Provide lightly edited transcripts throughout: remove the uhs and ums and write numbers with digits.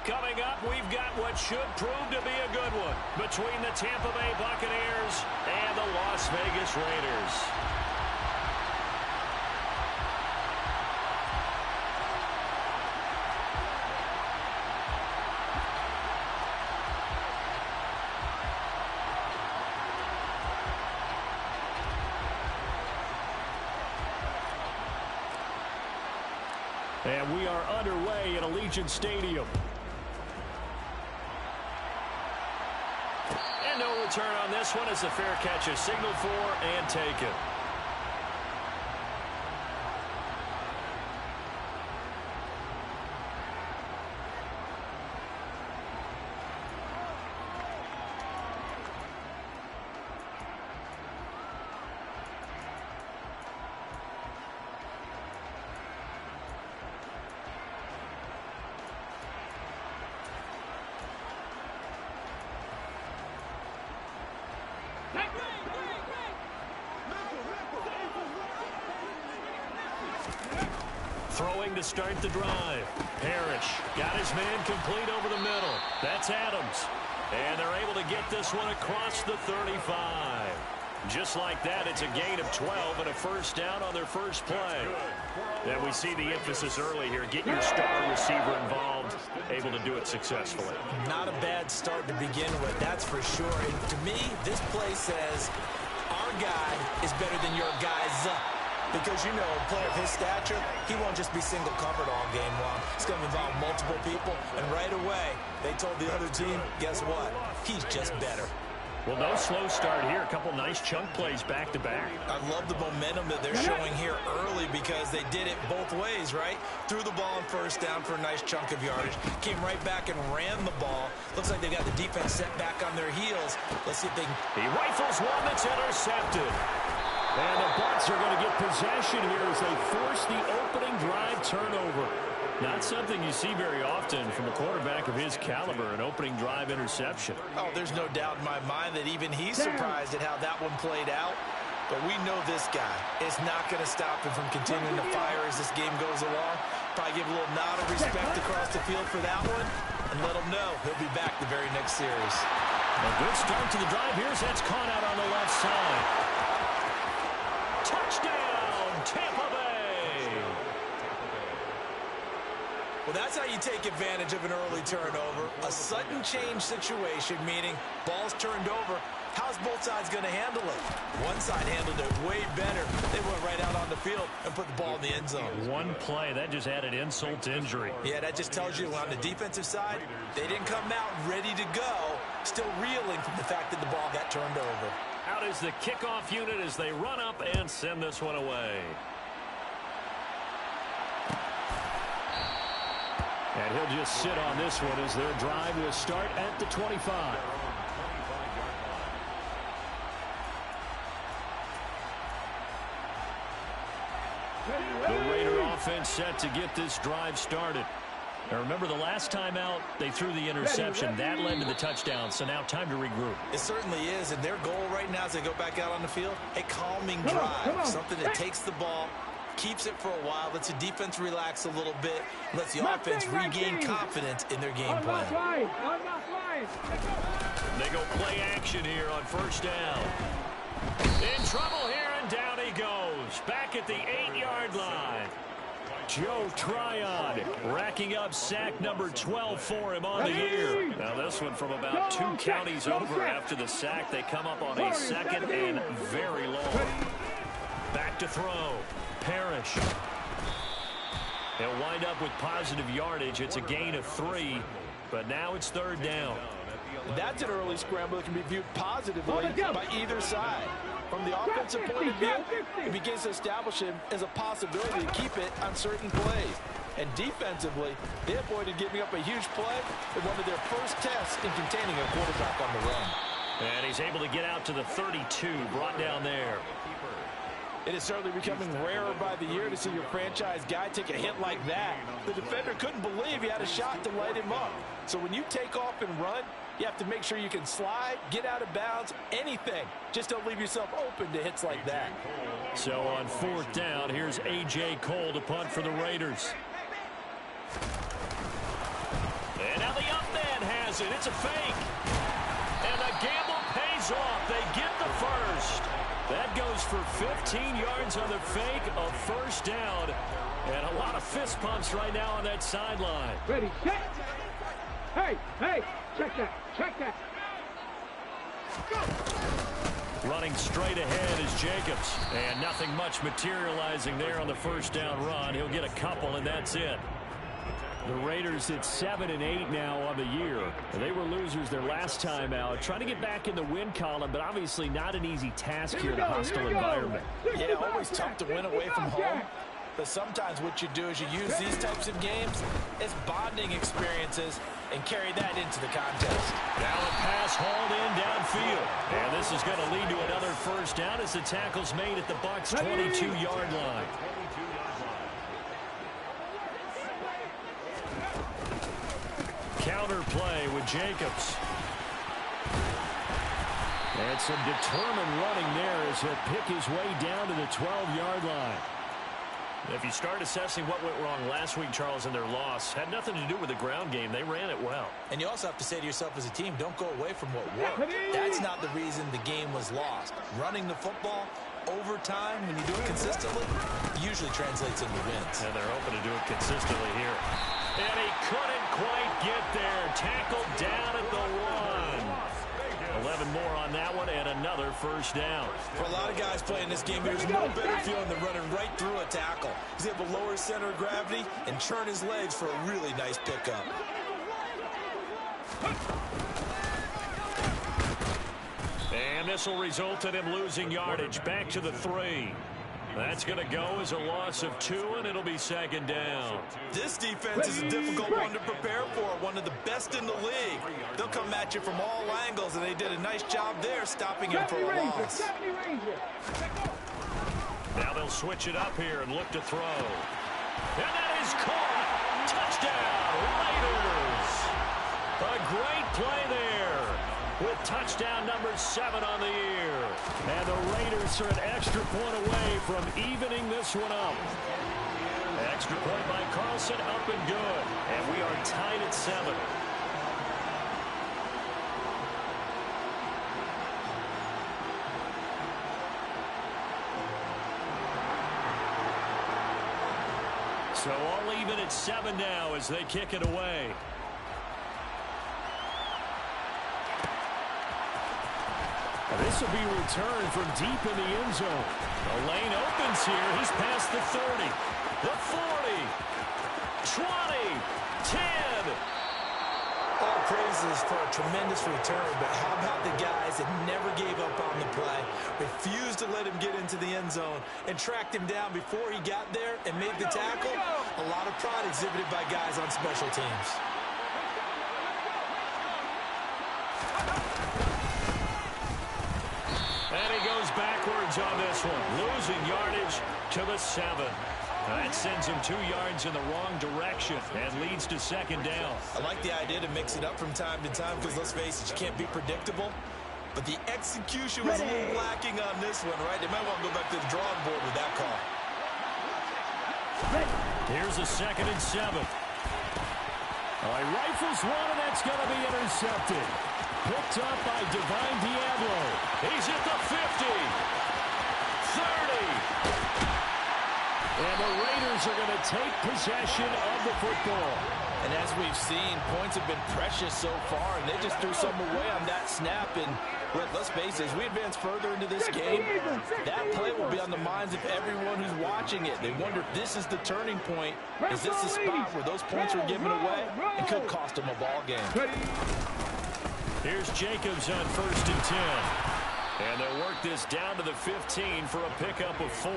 Coming up, we've got what should prove to be a good one between the Tampa Bay Buccaneers and the Las Vegas Raiders. And we are underway at Allegiant Stadium. And no return on this one as the fair catch is signaled for and taken. Throwing to start the drive. Parrish got his man complete over the middle. That's Adams. And they're able to get this one across the 35. Just like that, it's a gain of 12 and a first down on their first play. And we see the emphasis early here. Get your star receiver involved, able to do it successfully. Not a bad start to begin with, that's for sure. And to me, this play says our guy is better than your guy's. Because, you know, a player of his stature, he won't just be single covered all game long. It's going to involve multiple people. And right away, they told the other team, guess what? He's just better. Well, no slow start here. A couple nice chunk plays back-to-back. I love the momentum that they're showing here early because they did it both ways, right? Threw the ball on first down for a nice chunk of yardage. Came right back and ran the ball. Looks like they got the defense set back on their heels. Let's see if they can... He rifles one that's intercepted. And the Bucs are going to get possession here as they force the opening drive turnover. Not something you see very often from a quarterback of his caliber, an opening drive interception. Oh, there's no doubt in my mind that even he's surprised at how that one played out. But we know this guy is not going to stop him from continuing to fire as this game goes along. Probably give a little nod of respect across the field for that one and let him know he'll be back the very next series. A good start to the drive. Here's that's caught out on the left side. Touchdown, Tampa Bay. Well, that's how you take advantage of an early turnover. A sudden change situation, meaning ball's turned over. How's both sides going to handle it? One side handled it way better. They went right out on the field and put the ball in the end zone. One play, that just added insult to injury. Yeah, that just tells you on the defensive side, they didn't come out ready to go, still reeling from the fact that the ball got turned over. Out is the kickoff unit as they run up and send this one away. And he'll just sit on this one as their drive will start at the 25. The Raider offense set to get this drive started. Now remember, the last time out, they threw the interception. That led to the touchdown, so now time to regroup. It certainly is, and their goal right now as they go back out on the field, a calming drive, something that takes the ball, keeps it for a while, lets the defense relax a little bit, lets the offense regain confidence in their game plan. They go play action here on first down. In trouble here, and down he goes. Back at the 8-yard line. Joe Tryon racking up sack number 12 for him on the year. Now this one from about 2 counties over after the sack. They come up on a second and very long. Back to throw. Parrish. He'll wind up with positive yardage. It's a gain of 3, but now it's third down. That's an early scramble that can be viewed positively by either side. From the offensive point of view, it begins to establish him as a possibility to keep it on certain plays. And defensively, they avoided giving up a huge play in one of their first tests in containing a quarterback on the run. And he's able to get out to the 32, brought down there. It is certainly becoming rarer by the year to see your franchise guy take a hit like that. The defender couldn't believe he had a shot to light him up. So when you take off and run, you have to make sure you can slide, get out of bounds, anything. Just don't leave yourself open to hits like that. So on fourth down, here's A.J. Cole to punt for the Raiders. And now the throws it. It's a fake. And the gamble pays off. They get the first. That goes for 15 yards on the fake, a first down. And a lot of fist pumps right now on that sideline. Ready, set. Hey, check that, check that. Go. Running straight ahead is Jacobs. And nothing much materializing there on the first down run. He'll get a couple, and that's it. The Raiders at 7-8 now on the year. They were losers their last time out. Trying to get back in the win column, but obviously not an easy task here in a hostile environment. Yeah, always tough to win away from home. But sometimes what you do is you use these types of games as bonding experiences and carry that into the contest. Now a pass hauled in downfield. And this is going to lead to another first down as the tackle's made at the Bucs' 22-yard line. Counter play with Jacobs. And some determined running there as he'll pick his way down to the 12-yard line. If you start assessing what went wrong last week, Charles, in their loss, had nothing to do with the ground game. They ran it well. And you also have to say to yourself as a team, don't go away from what worked. That's not the reason the game was lost. Running the football over time, when you do it consistently, usually translates into wins. And they're hoping to do it consistently here. And he couldn't quite get there. Tackled down at the 1. 11 more on that one, and another first down. For a lot of guys playing this game, there's no better feeling than running right through a tackle. He's able to lower his center of gravity and turn his legs for a really nice pickup. And this will result in him losing yardage. Back to the 3. That's going to go as a loss of 2, and it'll be second down. This defense is a difficult one to prepare for, one of the best in the league. They'll come at you from all angles, and they did a nice job there stopping him for a loss. Now they'll switch it up here and look to throw. And that is caught. Touchdown, Raiders. A great play there, with touchdown number 7 on the year. And the Raiders are an extra point away from evening this one up. Extra point by Carlson, up and good. And we are tied at 7. So all even at 7 now as they kick it away. This will be returned from deep in the end zone. The lane opens here. He's past the 30, the 40, 20, 10. All praises for a tremendous return, but how about the guys that never gave up on the play, refused to let him get into the end zone, and tracked him down before he got there and made the tackle? A lot of pride exhibited by guys on special teams. And he goes backwards on this one, losing yardage to the 7. That sends him 2 yards in the wrong direction and leads to second down. I like the idea to mix it up from time to time because, let's face it, you can't be predictable. But the execution was a little lacking on this one, right? They might want to go back to the drawing board with that call. Here's a 2nd and 7. All right, rifles one, and that's going to be intercepted. Picked up by Divine Diablo. He's at the 50. 30. And the Raiders are going to take possession of the football. And as we've seen, points have been precious so far, and they just threw some away on that snap. And let's face it, as we advance further into this game, that play will be on the minds of everyone who's watching it. They wonder if this is the turning point. Is this the spot where those points were given away and could cost them a ball game? Here's Jacobs on 1st and 10. And they'll work this down to the 15 for a pickup of 4.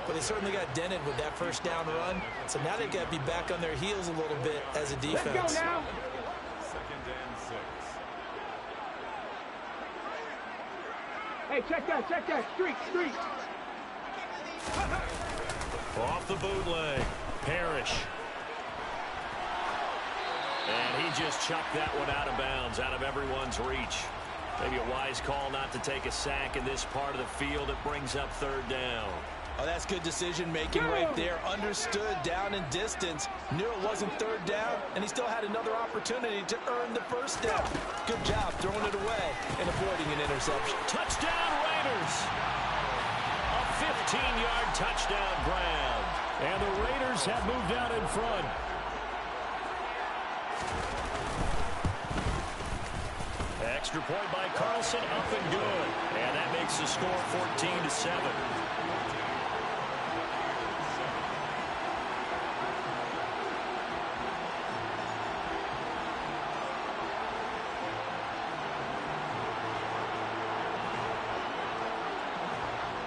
But they certainly got dented with that first down run. So now they've got to be back on their heels a little bit as a defense. Let's go now. Hey, check that. Streak. Off the bootleg. Parrish. And he just chucked that one out of bounds, out of everyone's reach. Maybe a wise call not to take a sack in this part of the field. It brings up 3rd down. Oh, that's good decision-making right there. Understood down and distance. Knew it wasn't third down, and he still had another opportunity to earn the first down. Good job throwing it away and avoiding an interception. Touchdown, Raiders! A 15-yard touchdown grab. And the Raiders have moved out in front. Extra point by Carlson, up and good. And that makes the score 14-7.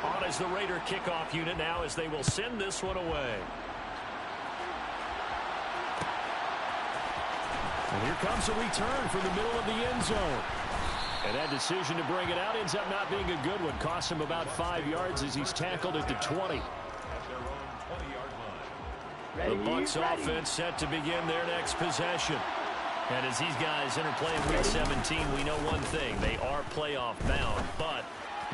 On as the Raider kickoff unit now as they will send this one away. And here comes a return from the middle of the end zone. And that decision to bring it out ends up not being a good one. Costs him about 5 yards as he's tackled at the 20. The Bucs offense set to begin their next possession. And as these guys enter play in Week 17, we know one thing. They are playoff bound, but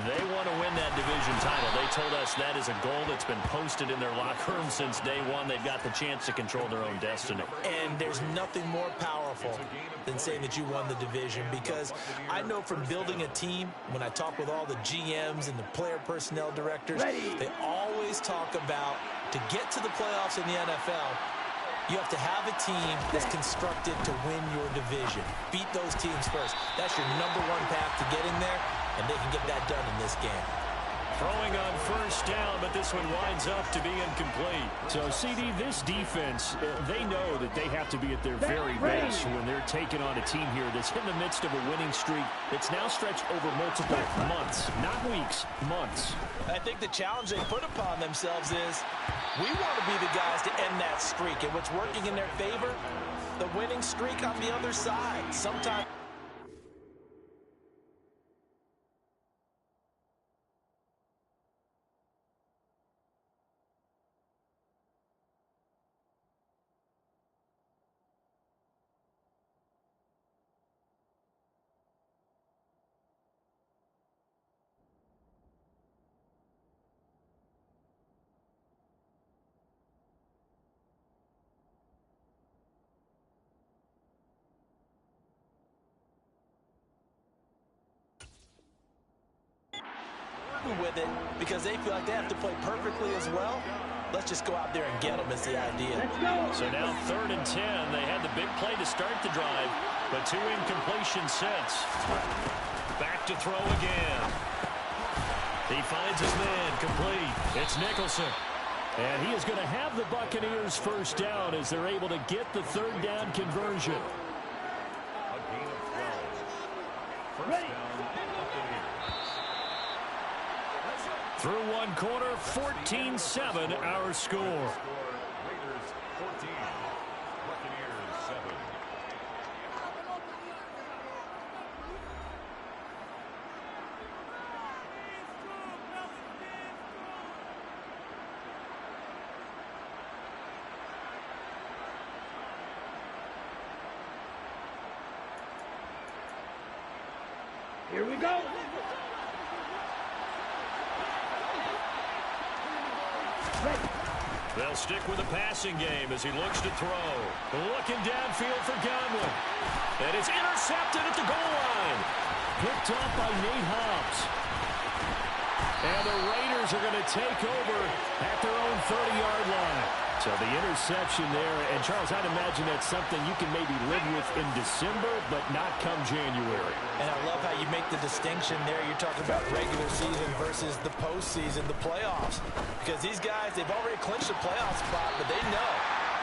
they want to win that division title. They told us that is a goal that's been posted in their locker room since day one. They've got the chance to control their own destiny. And there's nothing more powerful than saying that you won the division, because I know from building a team, when I talk with all the GMs and the player personnel directors, they always talk about, to get to the playoffs in the NFL, you have to have a team that's constructed to win your division. Beat those teams first. That's your #1 path to getting there, and they can get that done in this game. Throwing on first down, but this one winds up to be incomplete. So, CD, this defense, they know that they have to be at their very best when they're taking on a team here that's in the midst of a winning streak that's now stretched over multiple months, not weeks, months. I think the challenge they put upon themselves is, we want to be the guys to end that streak. And what's working in their favor? The winning streak on the other side. Sometimes. With it because they feel like they have to play perfectly as well. Let's just go out there and get them is the idea. So now 3rd and 10. They had the big play to start the drive, but 2 incompletions since. Back to throw again. He finds his man complete. It's Nicholson. And he is going to have the Buccaneers first down as they're able to get the 3rd down conversion. A gain of 12. First down. Through one quarter, 14-7 our score. Raiders 14, Buccaneers 7. Here we go. They'll stick with the passing game as he looks to throw. Looking downfield for Godwin. And it's intercepted at the goal line. Picked off by Nate Hobbs. And the Raiders are going to take over at their own 30-yard line. So the interception there. And, Charles, I'd imagine that's something you can maybe live with in December, but not come January. And I love how you make the distinction there. You're talking about regular season versus the postseason, the playoffs. Because these guys, they've already clinched a playoff spot, but they know,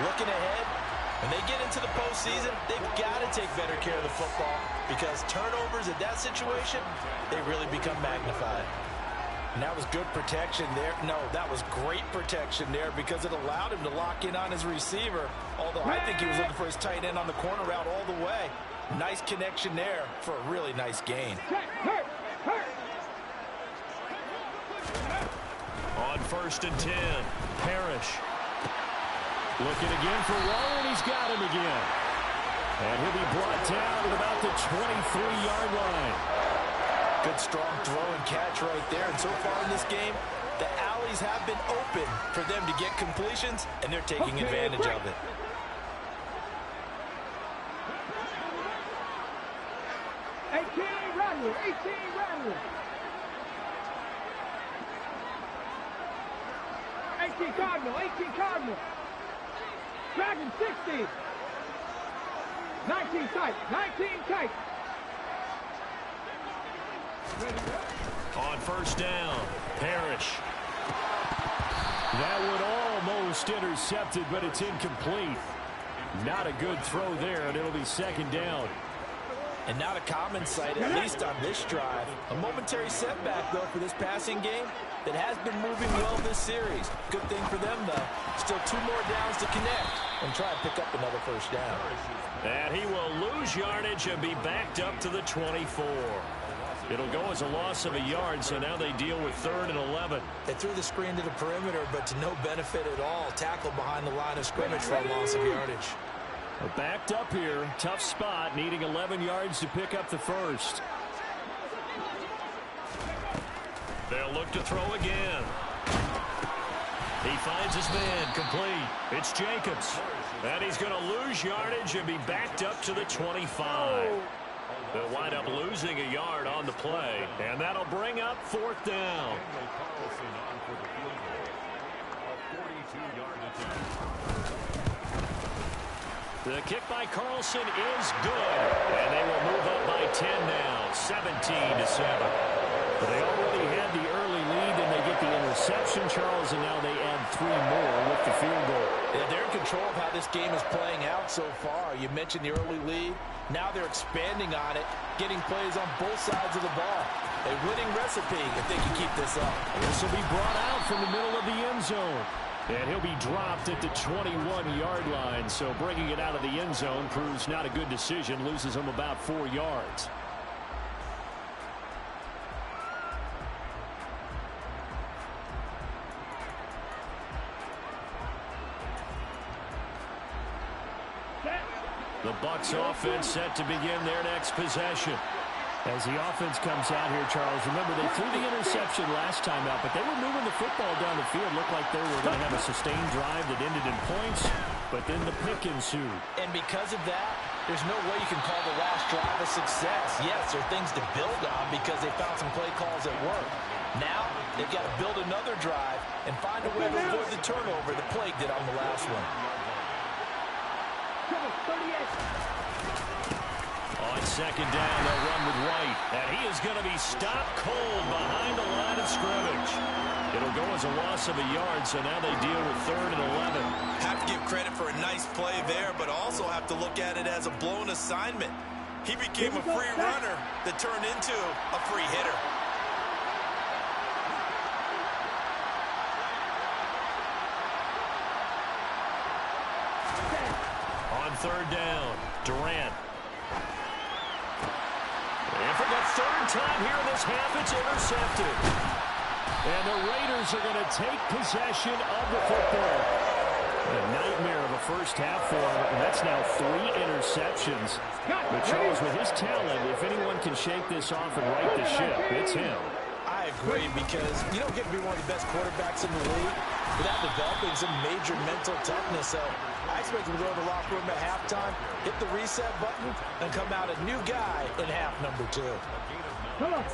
looking ahead, when they get into the postseason, they've got to take better care of the football, because turnovers in that situation, they really become magnified. And that was good protection there. No, that was great protection there because it allowed him to lock in on his receiver, although I think he was looking for his tight end on the corner route all the way. Nice connection there for a really nice gain. On 1st and 10, Parrish. Looking again for Waller, and he's got him again. And he'll be brought down at about the 23-yard line. Good strong throw and catch right there. And so far in this game, The alleys have been open for them to get completions, and they're taking advantage of it. Cardinal, 18 Cardinal. Dragon 60. 19 tight, 19 tight. On first down, Parrish. That would almost intercepted, but it's incomplete. Not a good throw there, and it'll be second down. And not a common sight, at least on this drive. A momentary setback, though, for this passing game that has been moving well this series. Good thing for them, though. Still 2 more downs to connect and try and pick up another first down. And he will lose yardage and be backed up to the 24. It'll go as a loss of a yard, so now they deal with 3rd and 11. They threw the screen to the perimeter, but to no benefit at all. Tackle behind the line of scrimmage for a loss of yardage. Backed up here. Tough spot, needing 11 yards to pick up the first. They'll look to throw again. He finds his man complete. It's Jacobs. And he's going to lose yardage and be backed up to the 25. They'll wind up losing a yard on the play. And that'll bring up 4th down. The kick by Carlson is good. And they will move up by 10 now, 17-7. But they already had the early lead, and they get the interception, Charles, and now they add 3 more with the field goal. Yeah, they're in control of how this game is playing out so far. You mentioned the early lead. Now they're expanding on it, getting plays on both sides of the ball. A winning recipe if they can keep this up. This will be brought out from the middle of the end zone. And he'll be dropped at the 21-yard line. So bringing it out of the end zone proves not a good decision. Loses him about 4 yards. The Bucs offense set to begin their next possession. As the offense comes out here, Charles, remember they threw the interception last time out, but they were moving the football down the field. Looked like they were going to have a sustained drive that ended in points, but then the pick ensued. And because of that, there's no way you can call the last drive a success. Yes, there are things to build on because they found some play calls that work. Now, they've got to build another drive and find a way to avoid the turnover that plagued it on the last one. On second down, they'll run with White. And he is going to be stopped cold behind the line of scrimmage. It'll go as a loss of a yard, so now they deal with 3rd and 11. Have to give credit for a nice play there, but also have to look at it as a blown assignment. He became a free runner that turned into a free hitter. On 3rd down, Durant. And for the 3rd time here in this half, it's intercepted. And the Raiders are going to take possession of the football. A nightmare of a first half for him, and that's now 3 interceptions. But Charles, with his talent, if anyone can shake this off and right the ship, it's him. I agree, because you don't get to be one of the best quarterbacks in the league without developing some major mental toughness. So I expect him to go to the locker room at halftime, hit the reset button, and come out a new guy in half number 2.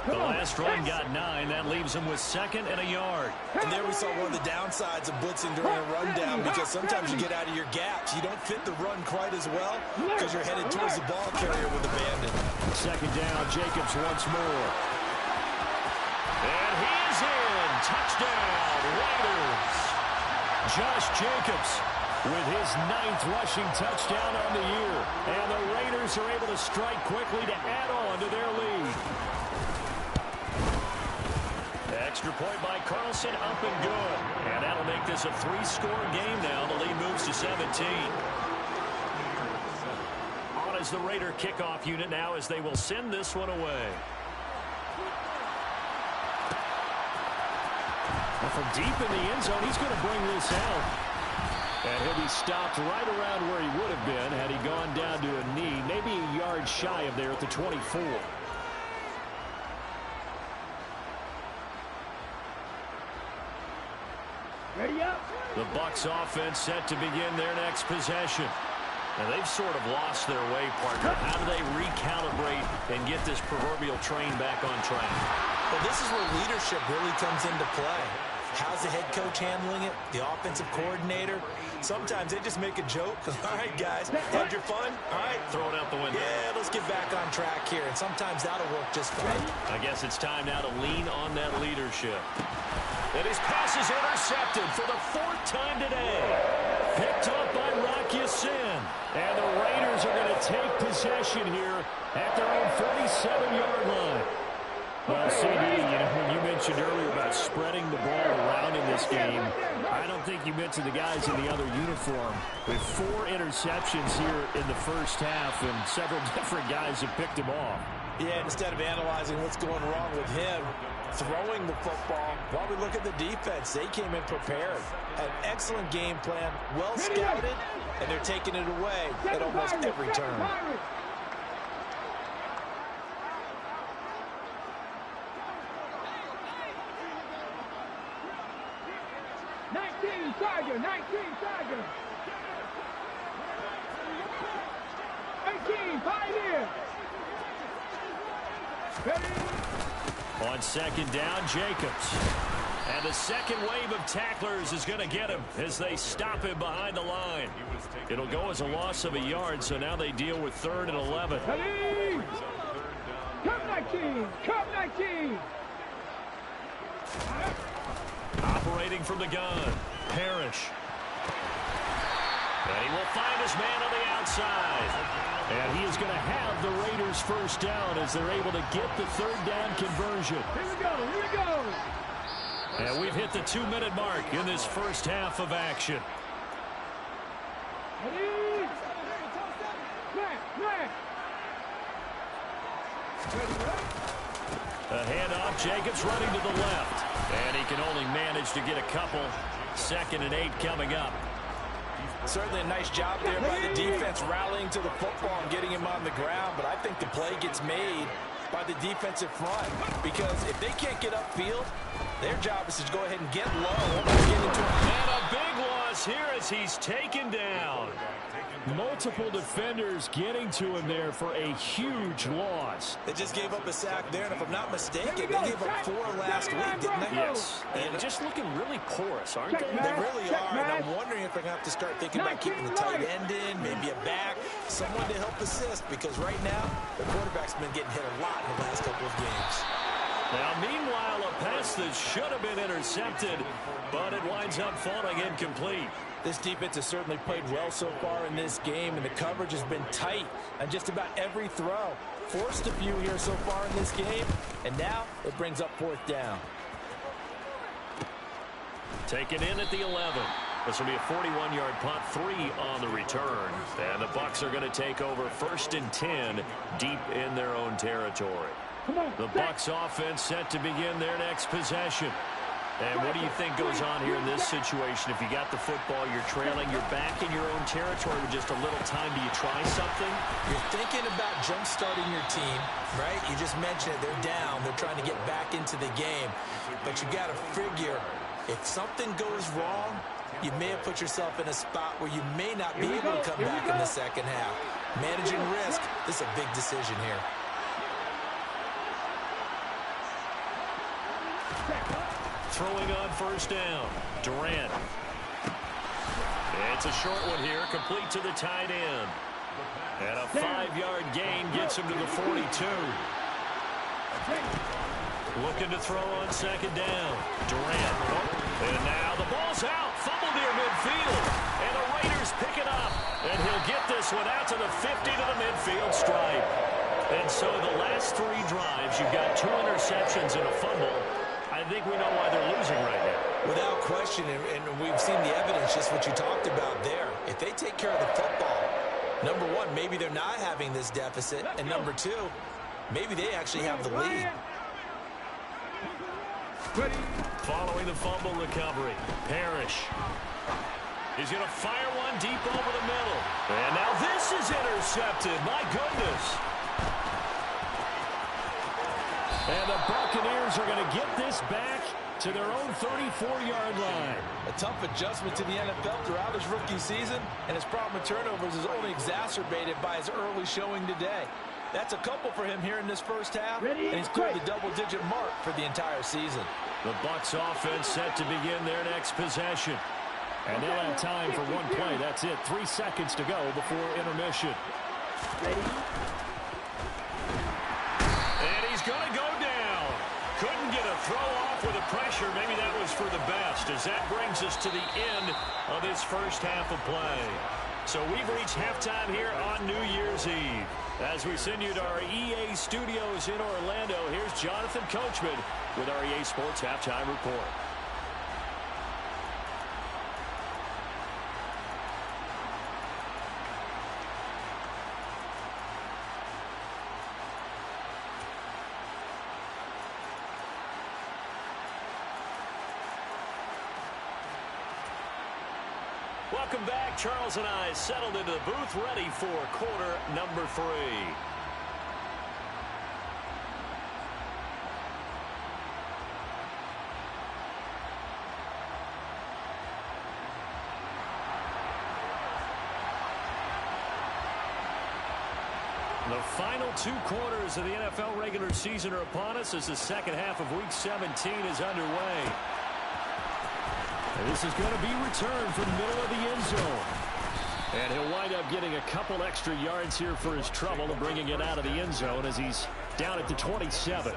The last run got 9. That leaves him with 2nd and a yard. And there we saw one of the downsides of blitzing during a rundown, because sometimes you get out of your gaps. You don't fit the run quite as well because you're headed towards the ball carrier with abandon. 2nd down, Jacobs once more. And he is in. Touchdown, Raiders. Josh Jacobs with his 9th rushing touchdown on the year. And the Raiders are able to strike quickly to add on to their lead. Extra point by Carlson, up and good. And that'll make this a 3-score game now. The lead moves to 17. On as the Raider kickoff unit now as they will send this one away. And from deep in the end zone, he's going to bring this out. And he'll be stopped right around where he would have been had he gone down to a knee, maybe a yard shy of there at the 24. The Bucs offense set to begin their next possession. Now, they've sort of lost their way, partner. How do they recalibrate and get this proverbial train back on track? Well, this is where leadership really comes into play. How's the head coach handling it? The offensive coordinator? Sometimes they just make a joke. All right, guys, had your fun? All right. Throw it out the window. Yeah, let's get back on track here. And sometimes that'll work just fine. I guess it's time now to lean on that leadership. And his pass is intercepted for the 4th time today. Picked up by Rocky Sin. And the Raiders are going to take possession here at their own 47-yard line. Well, CD, when you mentioned earlier about spreading the ball around in this game, I don't think you mentioned the guys in the other uniform. With 4 interceptions here in the first half, and several different guys have picked him off. Yeah, instead of analyzing what's going wrong with him, throwing the football, while we look at the defense, they came in prepared. Had an excellent game plan, well scouted, and they're taking it away at almost every turn. Tiger, 19 Tiger. 18 Pioneer. On second down, Jacobs. And the second wave of tacklers is going to get him as they stop him behind the line. It'll go as a loss of a yard, so now they deal with 3rd and 11. Come 19, come 19. Operating from the gun, Parrish. And he will find his man on the outside. And he is going to have the Raiders first down as they're able to get the 3rd down conversion. Here we go, here we go. And we've hit the 2-minute mark in this first half of action. A handoff, Jacobs running to the left. And he can only manage to get a couple. 2nd and 8 coming up. Certainly a nice job there by the defense rallying to the football and getting him on the ground, but I think the play gets made by the defensive front because if they can't get upfield, their job is to go ahead and get low. And a big loss here as he's taken down. Multiple defenders getting to him there for a huge loss. They just gave up a sack there, and if I'm not mistaken, they gave up 4 last week, didn't they? Yes. And just looking really porous, aren't they? They really are, and I'm wondering if they're going to have to start thinking about keeping the tight end in, maybe a back, someone to help assist, because right now, the quarterback's been getting hit a lot in the last couple of games. Now, meanwhile, a pass that should have been intercepted, but it winds up falling incomplete. This defense has certainly played well so far in this game, and the coverage has been tight on just about every throw. Forced a few here so far in this game, and now it brings up 4th down. Taken in at the 11. This will be a 41-yard punt, 3 on the return. And the Bucs are going to take over 1st and 10 deep in their own territory. The Bucs offense set to begin their next possession. And what do you think goes on here in this situation? If you got the football, you're trailing, you're back in your own territory with just a little time. Do you try something? You're thinking about jump-starting your team, right? You just mentioned it. They're down. They're trying to get back into the game. But you got to figure, if something goes wrong, you may have put yourself in a spot where you may not be able to come back in the second half. Managing risk, this is a big decision here. Throwing on 1st down, Durant. It's a short one here, complete to the tight end. And a 5-yard gain gets him to the 42. Looking to throw on 2nd down, Durant. And now the ball's out, fumble near midfield. And the Raiders pick it up. And he'll get this one out to the 50 to the midfield stripe. And so the last 3 drives, you've got 2 interceptions and a fumble. I think we know why they're losing right now. Without question, and we've seen the evidence, just what you talked about there. If they take care of the football, number 1, maybe they're not having this deficit, and number 2, maybe they actually have the lead. Following the fumble recovery, Parrish. He's going to fire one deep over the middle. And now this is intercepted. My goodness. And the Buccaneers are going to get this back to their own 34-yard line. A tough adjustment to the NFL throughout his rookie season, and his problem with turnovers is only exacerbated by his early showing today. That's a couple for him here in this first half, and he's cleared the double-digit mark for the entire season. The Bucs offense set to begin their next possession. And they'll have time for one play. That's it. 3 seconds to go before intermission. And he's going to go down. Couldn't get a throw off with the pressure. Maybe that was for the best, as that brings us to the end of this first half of play. So we've reached halftime here on New Year's Eve. As we send you to our EA studios in Orlando, here's Jonathan Coachman with our EA Sports Halftime Report. Welcome back. Charles and I settled into the booth, ready for quarter number 3. The final 2 quarters of the NFL regular season are upon us as the second half of Week 17 is underway. And this is going to be returned from the middle of the end zone. And he'll wind up getting a couple extra yards here for his trouble and bringing it out of the end zone as he's down at the 27.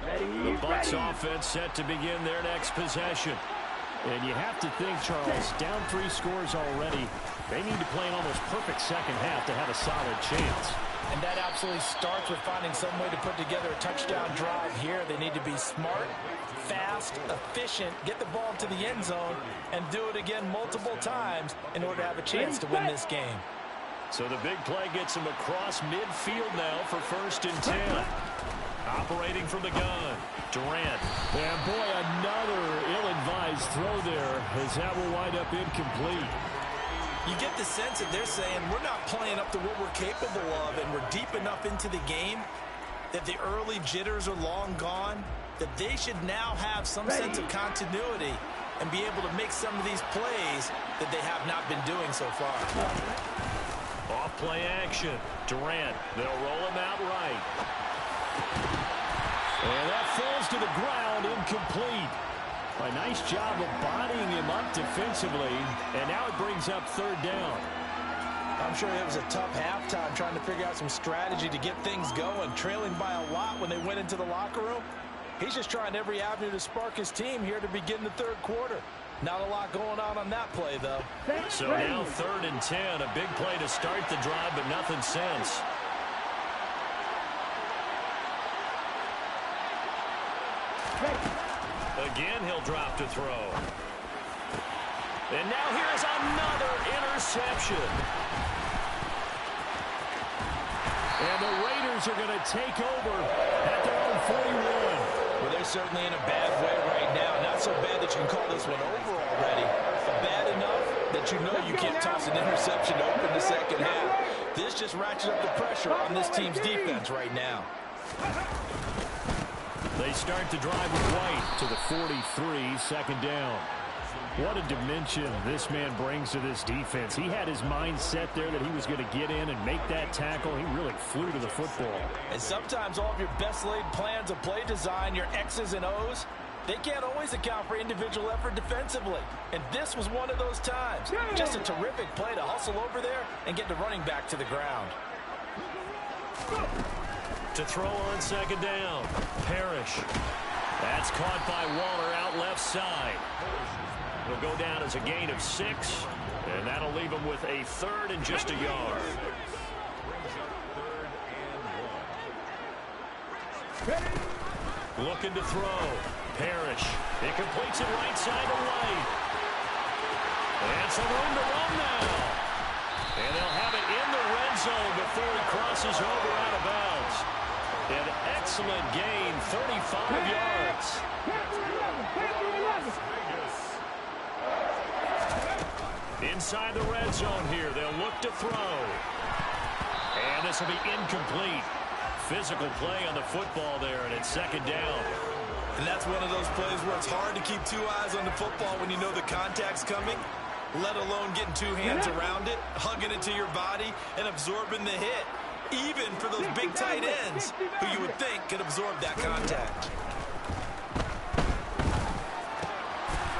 The Bucs offense set to begin their next possession. And you have to think, Charles, down 3 scores already. They need to play an almost perfect second half to have a solid chance. And that absolutely starts with finding some way to put together a touchdown drive here. They need to be smart, fast, efficient, get the ball to the end zone, and do it again multiple times in order to have a chance to win this game. So the big play gets him across midfield now for 1st and 10. Operating from the gun, Durant. And boy, another ill-advised throw there, as that will wind up incomplete. You get the sense that they're saying we're not playing up to what we're capable of, and we're deep enough into the game that the early jitters are long gone, that they should now have some sense of continuity and be able to make some of these plays that they have not been doing so far. Off play action. Durant. They'll roll him out right. And that falls to the ground, incomplete. A nice job of bodying him up defensively, and now it brings up 3rd down. I'm sure it was a tough halftime trying to figure out some strategy to get things going, trailing by a lot when they went into the locker room. He's just trying every avenue to spark his team here to begin the 3rd quarter. Not a lot going on that play, though. So now 3rd and 10, a big play to start the drive, but nothing since. Again, he'll drop to throw. And now here's another interception. And the Raiders are going to take over at their own 41. Well, they're certainly in a bad way right now. Not so bad that you can call this one over already, but bad enough that you know you can't toss an interception to open the second half. This just ratchets up the pressure on this team's defense right now. They start the drive with White to the 43, 2nd down. What a dimension this man brings to this defense. He had his mind set there that he was going to get in and make that tackle. He really flew to the football. And sometimes all of your best laid plans of play design, your X's and O's, they can't always account for individual effort defensively. And this was one of those times. Just a terrific play to hustle over there and get the running back to the ground. To throw on 2nd down, Parrish. That's caught by Waller out left side. It'll go down as a gain of 6, and that'll leave him with a 3rd and just a yard. Looking to throw. Parrish. He completes it right side to White. And some room to run now. And they'll have it in the red zone before he crosses over out of bounds. An excellent gain, 35 yards. Inside the red zone here, they'll look to throw. And this will be incomplete. physical play on the football there, and it's second down. And that's one of those plays where it's hard to keep two eyes on the football when you know the contact's coming, let alone getting two hands around it, hugging it to your body, and absorbing the hit, even for those big tight ends who you would think could absorb that contact.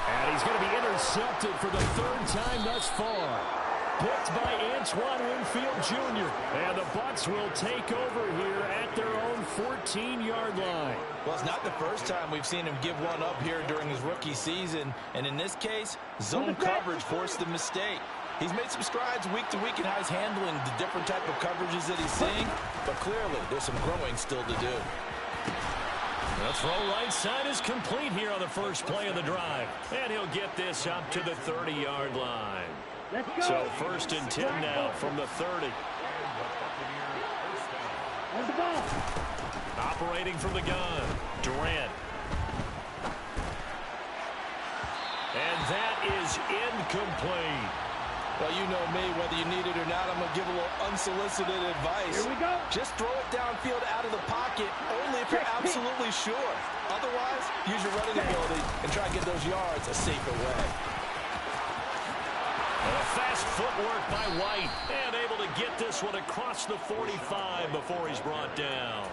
And he's going to be intercepted for the third time thus far. Picked by Antoine Winfield Jr. And the Bucs will take over here at their own 14-yard line. Well, it's not the first time we've seen him give one up here during his rookie season. And in this case, zone coverage forced the mistake. He's made some strides week to week in how he's handling the different type of coverages that he's seeing. But clearly, there's some growing still to do. The throw right side is complete here on the first play of the drive. And he'll get this up to the 30-yard line. So first and 10 now from the 30. Operating from the gun, Durant. And that is incomplete. Well, you know me, whether you need it or not, I'm going to give a little unsolicited advice. Here we go. Just throw it downfield out of the pocket, only if you're absolutely sure. Otherwise, use your running ability and try to get those yards a safer way. Fast footwork by White, and able to get this one across the 45 before he's brought down.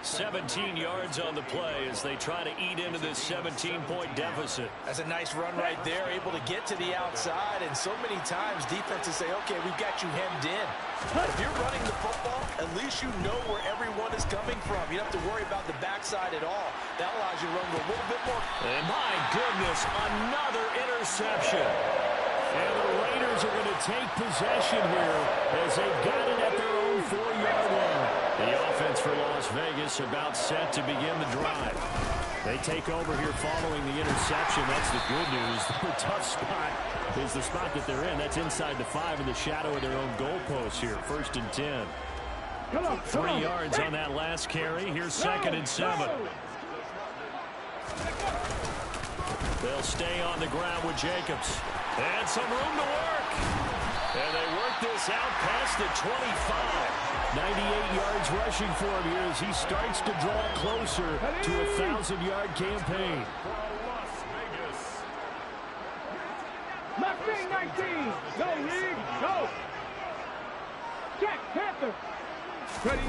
17 yards on the play as they try to eat into this 17-point deficit. That's a nice run right there, able to get to the outside, and so many times defenses say, okay, we've got you hemmed in. But if you're running the football, at least you know where everyone is coming from. You don't have to worry about the backside at all. That allows you to run a little bit more. And my goodness, another interception. And the Raiders are going to take possession here as they've got it at their own 4-yard line. The offense for Las Vegas about set to begin the drive. They take over here following the interception. That's the good news. The tough spot is the spot that they're in. That's inside the 5 in the shadow of their own goalpost here. First and 10. 3 yards on that last carry. Here's second and 7. They'll stay on the ground with Jacobs. And some room to work. And they work this out past the 25. 98 yards rushing for him here as he starts to draw closer to a 1,000-yard campaign. Left wing 19. Go, League. Go. Jack Panther. Ready.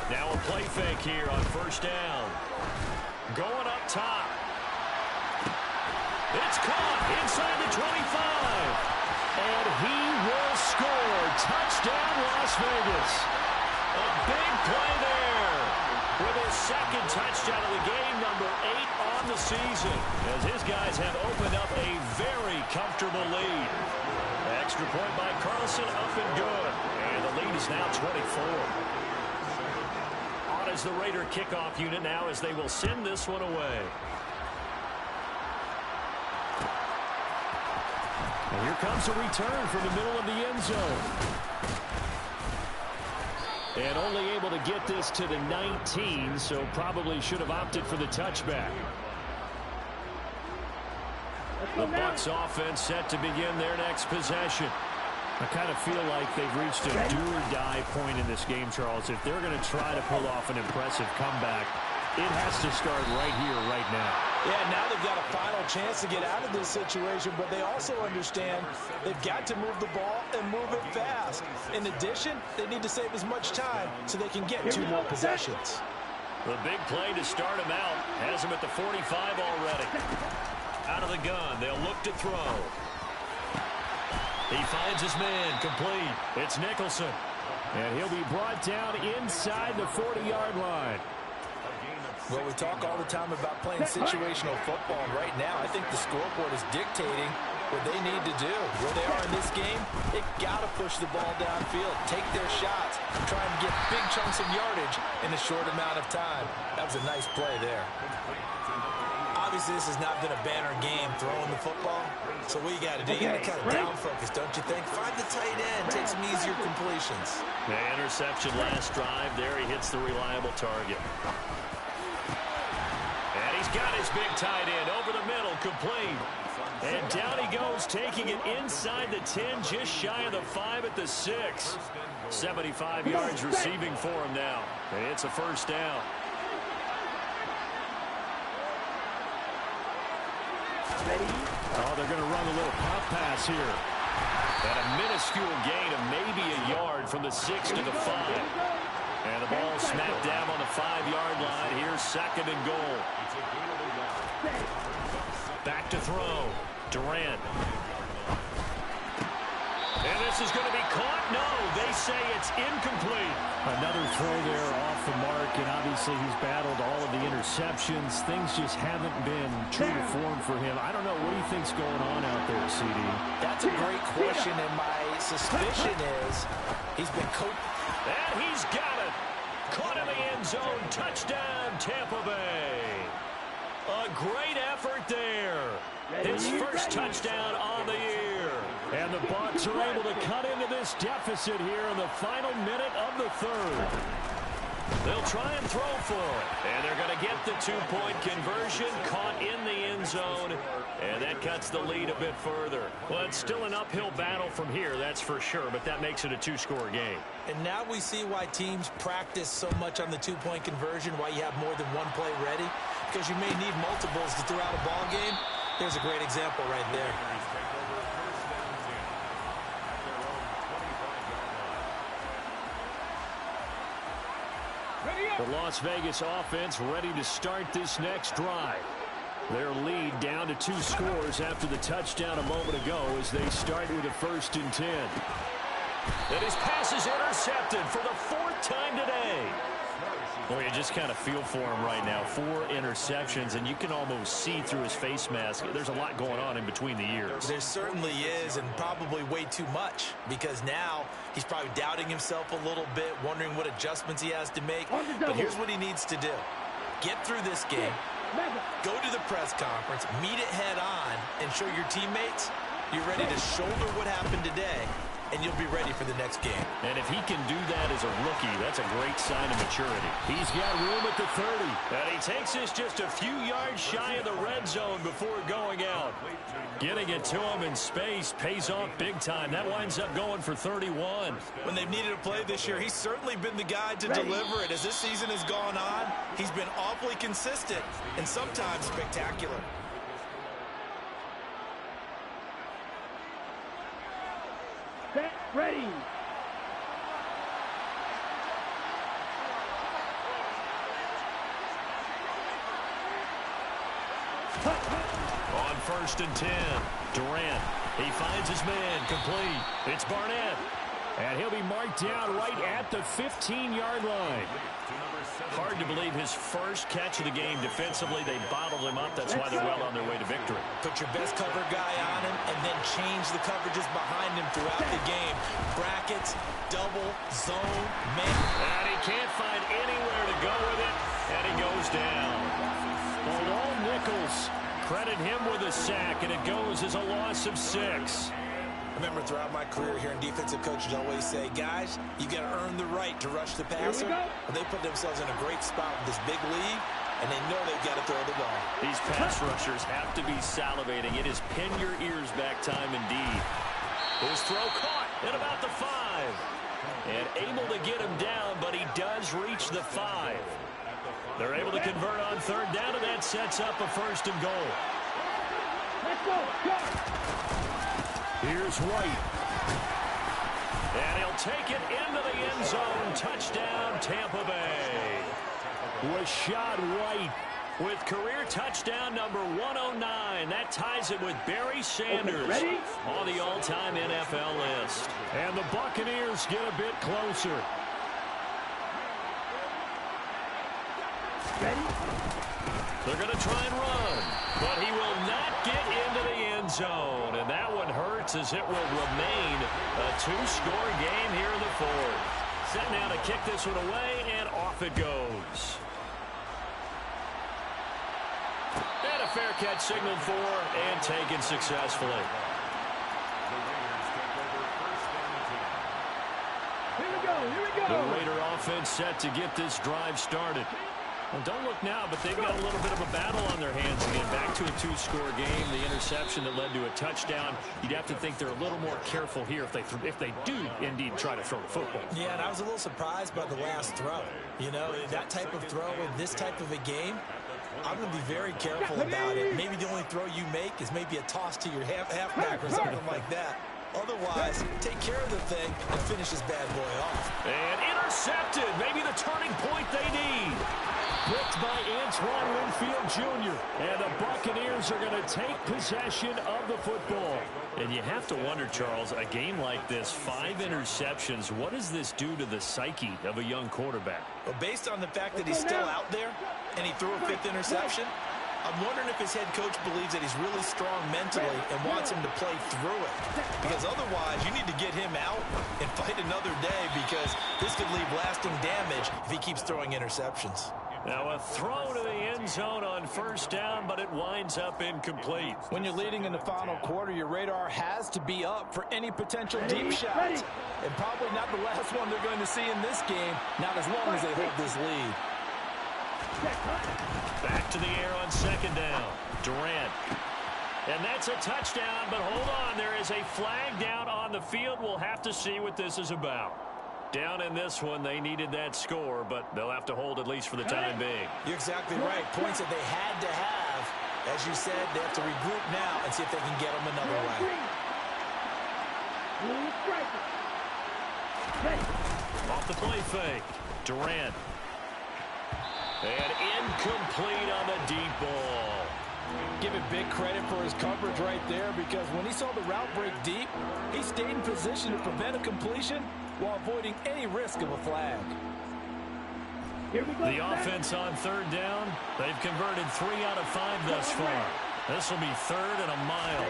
Now a play fake here on first down. Going up top. It's caught inside the 25. And he will score. Touchdown, Las Vegas. A big play there. With his second touchdown of the game, number 8 on the season. As his guys have opened up a very comfortable lead. Extra point by Carlson, up and good. And the lead is now 24. On as the Raider kickoff unit now as they will send this one away. And here comes a return from the middle of the end zone. And only able to get this to the 19, so probably should have opted for the touchback. The Bucs offense set to begin their next possession. I kind of feel like they've reached a do-or-die point in this game, Charles. If they're going to try to pull off an impressive comeback, it has to start right here, right now. Yeah, now they've got a final chance to get out of this situation, but they also understand they've got to move the ball and move it fast. In addition, they need to save as much time so they can get 2 more possessions. The big play to start him out has him at the 45 already. Out of the gun, they'll look to throw. He finds his man, complete. It's Nicholson. And he'll be brought down inside the 40-yard line. Well, we talk all the time about playing situational football. Right now, I think the scoreboard is dictating what they need to do. Where they are in this game, they've got to push the ball downfield, take their shots, try and get big chunks of yardage in a short amount of time. That was a nice play there. Obviously, this has not been a banner game throwing the football. So what you got to do, you got to kind of down focus, don't you think? Find the tight end, take some easier completions. The interception last drive. There he hits the reliable target. And he's got his big tight end over the middle, complete. And down he goes, taking it inside the 10, just shy of the 5 at the 6. 75 yards receiving for him now. And it's a first down. Oh, they're going to run a little pop pass here. And a minuscule gain of maybe a yard from the 6 to the 5. And the ball smacked down on the 5-yard line. Here's second and goal. Back to throw. Durant. And this is going to be caught. No, they say it's incomplete. Another throw there off the mark, and obviously he's battled all of the interceptions. Things just haven't been true to form for him. I don't know. What do you think's going on out there, CD? That's a great question, and my suspicion is he's been coached. And he's got it. Caught in the end zone. Touchdown, Tampa Bay. A great effort there. His first touchdown on the year. And the Bucs are able to cut into this deficit here in the final minute of the third. They'll try and throw for it. And they're going to get the two-point conversion, caught in the end zone. And that cuts the lead a bit further. Well, it's still an uphill battle from here, that's for sure. But that makes it a two-score game. And now we see why teams practice so much on the two-point conversion, why you have more than one play ready. Because you may need multiples to throw out a ball game. There's a great example right there. The Las Vegas offense ready to start this next drive. Their lead down to 2 scores after the touchdown a moment ago as they start with a 1st and 10. And his pass is intercepted for the 4th time today. Well, you just kind of feel for him right now. 4 interceptions, and you can almost see through his face mask. There's a lot going on in between the ears. There certainly is, and probably way too much, because now he's probably doubting himself a little bit, wondering what adjustments he has to make. But here's what he needs to do. Get through this game, go to the press conference, meet it head on, and show your teammates you're ready to shoulder what happened today, and you'll be ready for the next game. And if he can do that as a rookie, that's a great sign of maturity. He's got room at the 30. And he takes this just a few yards shy of the red zone before going out. Getting it to him in space pays off big time. That winds up going for 31. When they've needed a play this year, he's certainly been the guy to deliver it. As this season has gone on, he's been awfully consistent and sometimes spectacular. Set, ready. On 1st and 10, Durant. He finds his man, complete. It's Barnett. And he'll be marked down right at the 15-yard line. Hard to believe his first catch of the game defensively. They bottled him up. That's why they're well on their way to victory. Put your best cover guy on him and then change the coverages behind him throughout the game. Brackets, double, zone, man. And he can't find anywhere to go with it. And he goes down. All Nichols, credit him with a sack, and it goes as a loss of 6. Remember, throughout my career here in defensive coaches always say, guys, you got to earn the right to rush the passer. And they put themselves in a great spot with this big lead, and they know they've got to throw the ball. These pass rushers have to be salivating. It is pin your ears back time indeed. His throw caught at about the 5. And able to get him down, but he does reach the 5. They're able to convert on 3rd down, and that sets up a 1st and goal. Let's go. Here's White. And he'll take it into the end zone. Touchdown, Tampa Bay. Rashad White with career touchdown number 109. That ties it with Barry Sanders on the all-time NFL list. And the Buccaneers get a bit closer. They're going to try and run, but he will not get into the end zone. And that one hurts as it will remain a 2-score game here in the 4th. Set now to kick this one away, and off it goes. And a fair catch signaled for and taken successfully. Here we go. The Raider offense set to get this drive started. Well, don't look now, but they've got a little bit of a battle on their hands again. Back to a two-score game. The interception that led to a touchdown. You'd have to think they're a little more careful here if they do indeed try to throw the football. Yeah, and I was a little surprised by the last throw. You know, that type of throw in this type of a game, I'm going to be very careful about it. Maybe the only throw you make is maybe a toss to your halfback or something like that. Otherwise, take care of the thing and finish this bad boy off. And intercepted. Maybe the turning point they need. Picked by Antoine Winfield Jr. And the Buccaneers are going to take possession of the football. And you have to wonder, Charles, a game like this, 5 interceptions, what does this do to the psyche of a young quarterback? Well, based on the fact that he's still out there and he threw a 5th interception, I'm wondering if his head coach believes that he's really strong mentally and wants him to play through it. Because otherwise, you need to get him out and fight another day, because this could leave lasting damage if he keeps throwing interceptions. Now a throw to the end zone on first down, but it winds up incomplete. When you're leading in the final quarter, your radar has to be up for any potential deep shots. And probably not the last one they're going to see in this game, not as long as they hold this lead. Back to the air on second down. Durant. And that's a touchdown, but hold on. There is a flag down on the field. We'll have to see what this is about. Down in this one, they needed that score, but they'll have to hold at least for the time being. You're exactly right. Points that they had to have. As you said, they have to regroup now and see if they can get them another way. Off the play fake. Durant. And incomplete on the deep ball. Give it big credit for his coverage right there, because when he saw the route break deep, he stayed in position to prevent a completion while avoiding any risk of a flag. The offense on third down, they've converted 3 out of 5 thus far. This will be 3rd and a mile.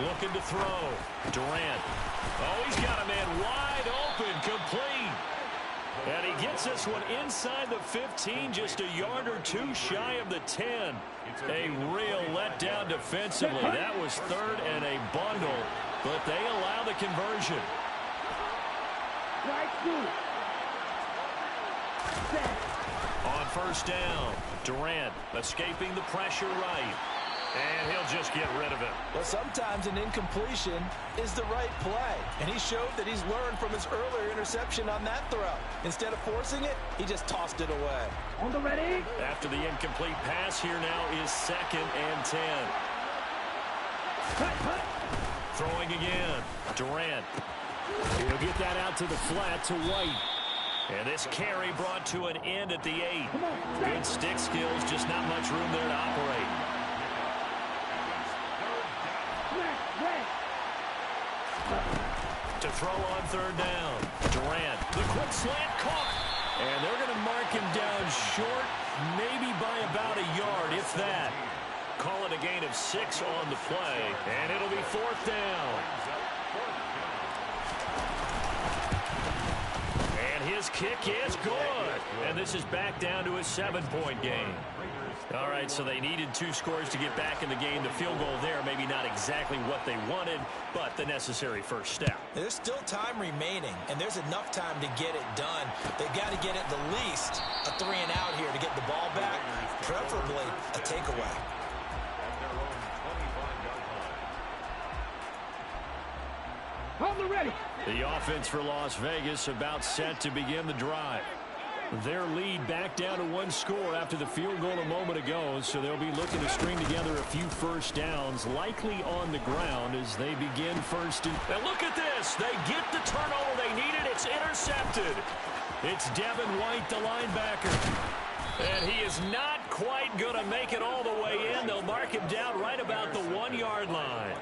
Looking to throw. Durant. Oh, he's got a man wide open, complete. And he gets this one inside the 15, just a yard or 2 shy of the 10. A real letdown defensively. That was 3rd and a bundle, but they allow the conversion. On first down, Durant escaping the pressure right. And he'll just get rid of it. Well, sometimes an incompletion is the right play. And he showed that he's learned from his earlier interception on that throw. Instead of forcing it, he just tossed it away. On the ready. After the incomplete pass, here now is 2nd and 10. Throwing again. Durant. He'll get that out to the flat to White. And this carry brought to an end at the 8. Good stick skills, just not much room there to operate. To throw on third down. Durant. The quick slant caught. And they're going to mark him down short, maybe by about a yard, if that. Call it a gain of 6 on the play. And it'll be 4th down. And his kick is good. And this is back down to a 7-point game. All right, so they needed 2 scores to get back in the game. The field goal there, maybe not exactly what they wanted, but the necessary first step. There's still time remaining, and there's enough time to get it done. They've got to get at the least a 3 and out here to get the ball back, preferably a takeaway. On the ready. The offense for Las Vegas about set to begin the drive. Their lead back down to 1 score after the field goal a moment ago, so they'll be looking to string together a few first downs, likely on the ground as they begin first. And look at this. They get the turnover they needed. It's intercepted. It's Devin White, the linebacker. And he is not quite going to make it all the way in. They'll mark him down right about the 1-yard line.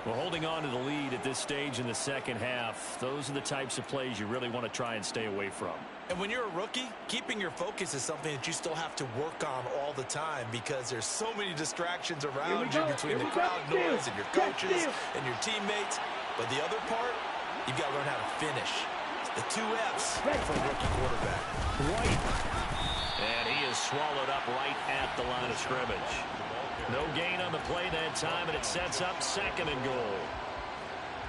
Well, holding on to the lead at this stage in the second half, those are the types of plays you really want to try and stay away from. And when you're a rookie, keeping your focus is something that you still have to work on all the time, because there's so many distractions around you between the crowd noise and your coaches and your teammates. But the other part, you've got to learn how to finish. The 2 F's for a rookie quarterback. White. And he is swallowed up right at the line of scrimmage. No gain on the play that time, and it sets up 2nd and goal.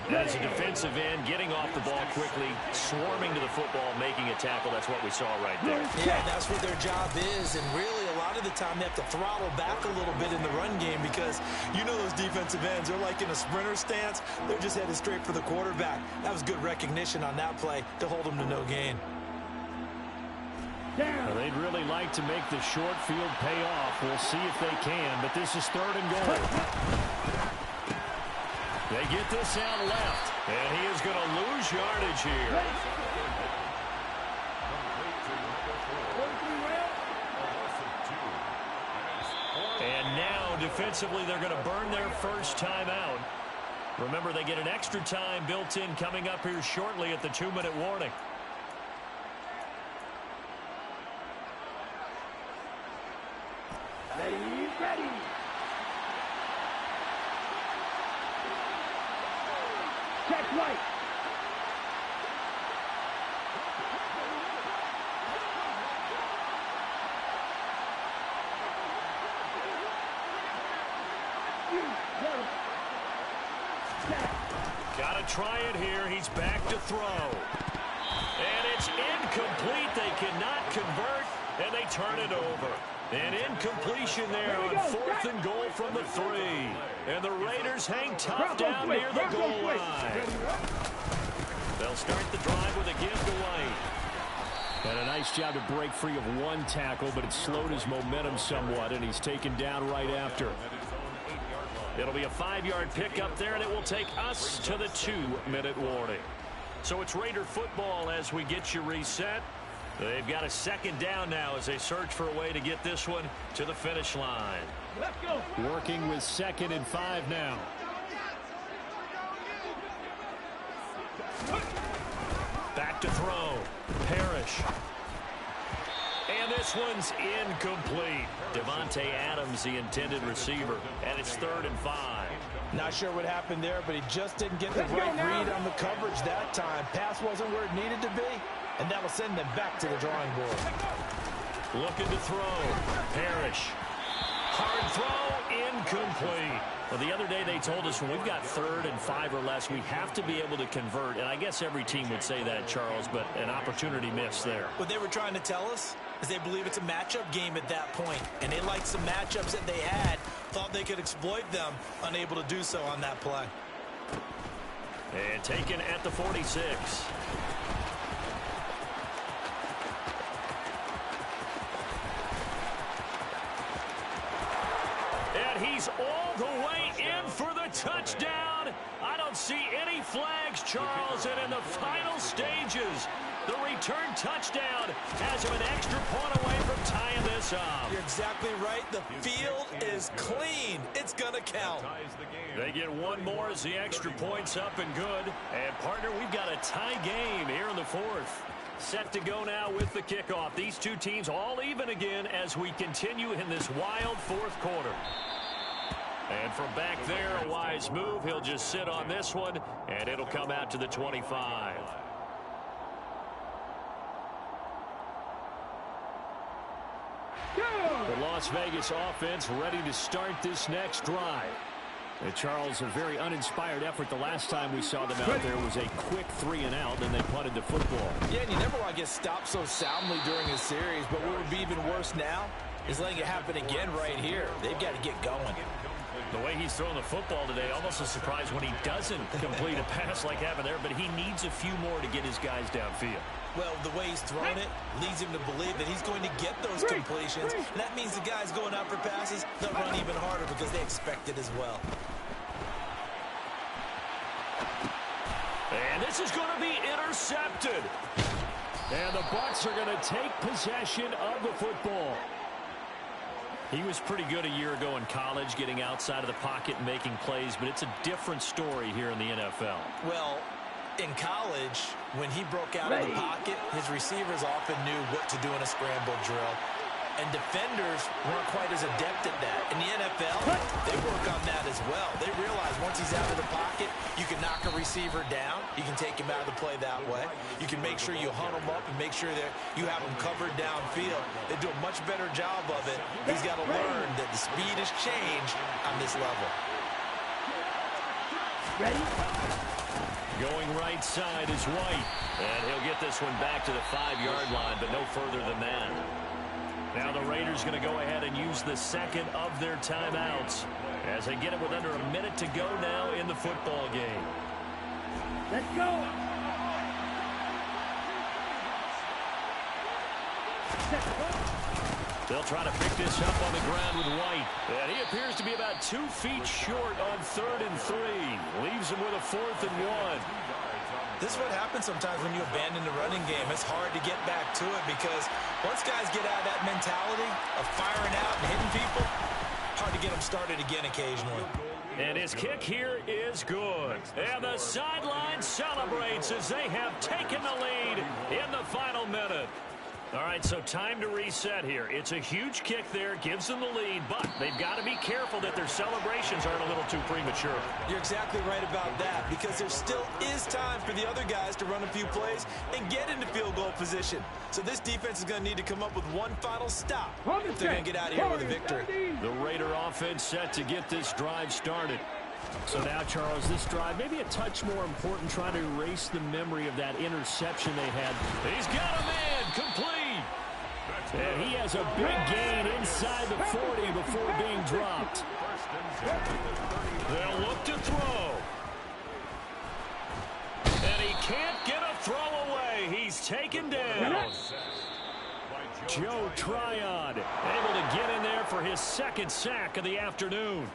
And as a defensive end, getting off the ball quickly, swarming to the football, making a tackle, that's what we saw right there. Yeah, that's what their job is, and really a lot of the time they have to throttle back a little bit in the run game because you know those defensive ends, they're like in a sprinter stance. They're just headed straight for the quarterback. That was good recognition on that play to hold them to no gain. Well, they'd really like to make the short field pay off. We'll see if they can, but this is 3rd and goal. They get this out left, and he is going to lose yardage here. And now, defensively, they're going to burn their first time out. Remember, they get an extra time built in coming up here shortly at the 2-minute warning. Ready. Check right. Got to try it here. He's back to throw. And it's incomplete. They cannot convert, and they turn it over. An incompletion there on 4th and goal from the 3. And the Raiders hang tough down near the goal line. They'll start the drive with a give to White. And a nice job to break free of one tackle, but it slowed his momentum somewhat, and he's taken down right after. It'll be a 5-yard pickup there, and it will take us to the 2-minute warning. So it's Raider football as we get you reset. They've got a 2nd down now as they search for a way to get this one to the finish line. Let's go. Working with 2nd and 5 now. Back to throw. Parrish. And this one's incomplete. Devontae Adams, the intended receiver. And it's 3rd and 5. Not sure what happened there, but he just didn't get the right read on the coverage that time. Pass wasn't where it needed to be, and that'll send them back to the drawing board. Looking to throw. Parrish. Hard throw. Incomplete. Well, the other day they told us when we've got 3rd and 5 or less, we have to be able to convert. And I guess every team would say that, Charles, but an opportunity missed there. What they were trying to tell us is they believe it's a matchup game at that point, and they liked some matchups that they had, thought they could exploit them, unable to do so on that play. And taken at the 46. And he's all the way in for the touchdown. I don't see any flags, Charles, and in the final stages, the return touchdown has him an extra point away from tying this up. You're exactly right. The field is clean. It's going to count. They get one more as the extra point's up and good. And, partner, we've got a tie game here in the 4th. Set to go now with the kickoff. These two teams all even again as we continue in this wild 4th quarter. And from back there, a wise move. He'll just sit on this one, and it'll come out to the 25. The Las Vegas offense ready to start this next drive. And Charles, a very uninspired effort. The last time we saw them out there was a quick 3-and-out, and they punted the football. Yeah, and you never want to get stopped so soundly during a series, but what would be even worse now is letting it happen again right here. They've got to get going. The way he's throwing the football today, almost a surprise when he doesn't complete a pass like happened there, but he needs a few more to get his guys downfield. Well, the way he's throwing it leads him to believe that he's going to get those completions. And that means the guys going out for passes, they'll run even harder because they expect it as well. And this is going to be intercepted. And the Bucs are going to take possession of the football. He was pretty good a year ago in college, getting outside of the pocket and making plays, but it's a different story here in the NFL. Well, in college, when he broke out of the pocket, his receivers often knew what to do in a scramble drill. And defenders weren't quite as adept at that. In the NFL, they work on that as well. They realize once he's out of the pocket, you can knock a receiver down. You can take him out of the play that way. You can make sure you hunt him up and make sure that you have him covered downfield. They do a much better job of it. He's got to learn that the speed has changed on this level. Ready? Going right side is White. And he'll get this one back to the 5-yard line, but no further than that. Now the Raiders going to go ahead and use the second of their timeouts as they get it with under a minute to go now in the football game. Let's go. They'll try to pick this up on the ground with White. And he appears to be about 2 feet short on 3rd and 3. Leaves him with a 4th and 1. This is what happens sometimes when you abandon the running game. It's hard to get back to it because once guys get out of that mentality of firing out and hitting people, hard to get them started again occasionally. And his kick here is good. And the sideline celebrates as they have taken the lead in the final minute. All right, so time to reset here. It's a huge kick there, gives them the lead, but they've got to be careful that their celebrations aren't a little too premature. You're exactly right about that because there still is time for the other guys to run a few plays and get into field goal position. So this defense is going to need to come up with one final stop if they're going to get out of here with a victory. The Raider offense set to get this drive started. So now, Charles, this drive maybe a touch more important, trying to erase the memory of that interception they had. He's got a man complete. And he has a big gain inside the 40 before being dropped. They'll look to throw. And he can't get a throw away. He's taken down. Joe Tryon able to get in there for his 2nd sack of the afternoon.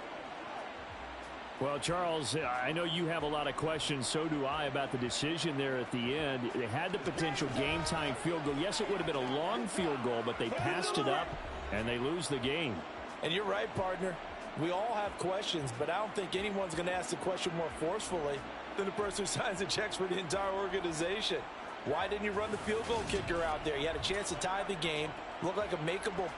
Well, Charles, I know you have a lot of questions. So do I about the decision there at the end. They had the potential game-tying field goal. Yes, it would have been a long field goal, but they passed it up, and they lose the game. And you're right, partner. We all have questions, but I don't think anyone's going to ask the question more forcefully than the person who signs the checks for the entire organization. Why didn't you run the field goal kicker out there? You had a chance to tie the game. Looked like a makeable